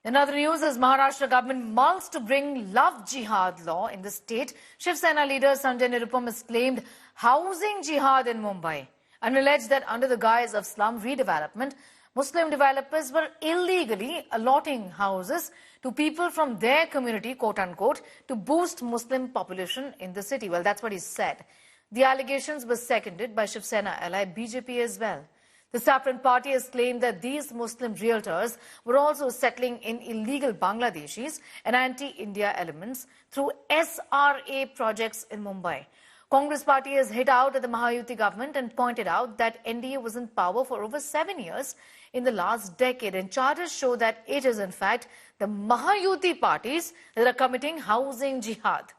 In other news, as Maharashtra government mulls to bring love jihad law in the state, Shiv Sena leader Sanjay Nirupam has claimed housing jihad in Mumbai and alleged that under the guise of slum redevelopment, Muslim developers were illegally allotting houses to people from their community, quote unquote, to boost Muslim population in the city. Well, that's what he said. The allegations were seconded by Shiv Sena ally BJP as well. The Saffron Party has claimed that these Muslim realtors were also settling in illegal Bangladeshis and anti-India elements through SRA projects in Mumbai. Congress Party has hit out at the Mahayuti government and pointed out that NDA was in power for over 7 years in the last decade, and charters show that it is in fact the Mahayuti parties that are committing housing jihad.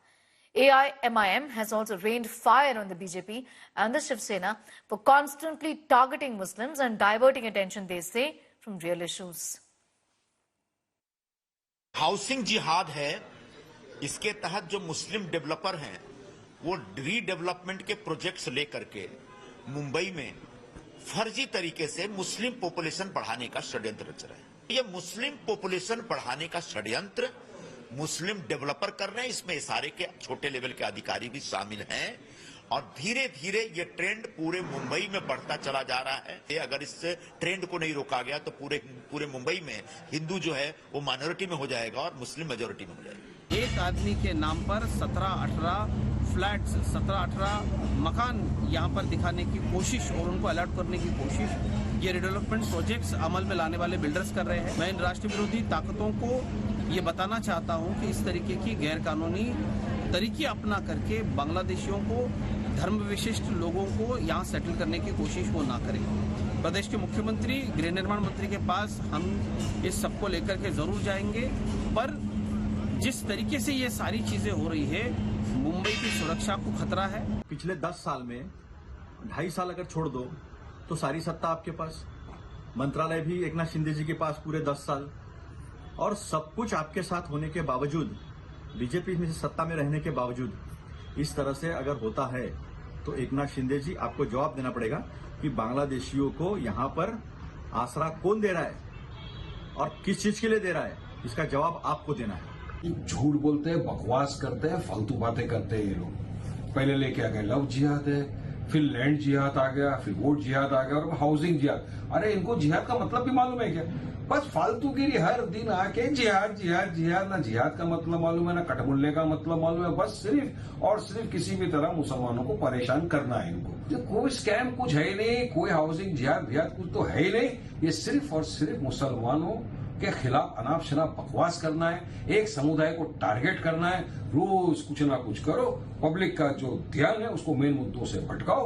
AIMIM has also rained fire on the BJP and the Shiv Sena for constantly targeting Muslims and diverting attention, they say, from real issues. Housing जिहाद है, इसके तहत जो मुस्लिम developer हैं वो redevelopment के projects लेकर के मुंबई में फर्जी तरीके से मुस्लिम पॉपुलेशन बढ़ाने का षड्यंत्र रच रहे हैं। ये मुस्लिम पॉपुलेशन बढ़ाने का षड्यंत्र मुस्लिम डेवलपर कर रहे हैं, इसमें सारे के छोटे लेवल के अधिकारी भी शामिल हैं और धीरे धीरे ये ट्रेंड पूरे मुंबई में बढ़ता चला जा रहा है। अगर इस ट्रेंड को नहीं रोका गया तो पूरे मुंबई में हिंदू जो है वो माइनॉरिटी में हो जाएगा और मुस्लिम मेजोरिटी में हो जाएगा। एक आदमी के नाम पर 17-18 फ्लैट्स, 17-18 मकान यहाँ पर दिखाने की कोशिश और उनको अलर्ट करने की कोशिश ये रिडेवलपमेंट प्रोजेक्ट्स अमल में लाने वाले बिल्डर्स कर रहे हैं। मैं इन राष्ट्र विरोधी ताकतों को ये बताना चाहता हूँ कि इस तरीके की गैर कानूनी तरीके अपना करके बांग्लादेशियों को, धर्म विशिष्ट लोगों को यहाँ सेटल करने की कोशिश वो ना करें। प्रदेश के मुख्यमंत्री, गृह निर्माण मंत्री के पास हम इस सबको लेकर के जरूर जाएंगे, पर जिस तरीके से ये सारी चीजें हो रही है, मुंबई की सुरक्षा को खतरा है। पिछले 10 साल में 2.5 साल अगर छोड़ दो तो सारी सत्ता आपके पास, मंत्रालय भी एकनाथ शिंदे जी के पास पूरे 10 साल, और सब कुछ आपके साथ होने के बावजूद, बीजेपी में सत्ता में रहने के बावजूद इस तरह से अगर होता है तो एकनाथ शिंदे जी आपको जवाब देना पड़ेगा कि बांग्लादेशियों को यहाँ पर आसरा कौन दे रहा है और किस चीज के लिए दे रहा है, इसका जवाब आपको देना है। झूठ बोलते हैं, बकवास करते हैं, फालतू बातें करते हैं ये लोग। पहले लेके आ गए लव जिहाद है, फिर लैंड जिहाद आ गया, फिर वोट जिहाद आ गया और हाउसिंग जिहाद। अरे इनको जिहाद का मतलब भी मालूम है क्या? बस फालतूगिरी हर दिन आके जिहाद जिहाद जिहाद। ना जिहाद का मतलब मालूम है, ना कटमुल्ले का मतलब मालूम है। बस सिर्फ और सिर्फ किसी भी तरह मुसलमानों को परेशान करना है इनको। कोई स्कैम कुछ है ही नहीं, कोई हाउसिंग जिहाद कुछ तो है ही नहीं। ये सिर्फ और सिर्फ मुसलमानों के खिलाफ अनाप शनाप बकवास करना है, एक समुदाय को टारगेट करना है। रोज कुछ ना कुछ करो, पब्लिक का जो ध्यान है उसको मेन मुद्दों से भटकाओ।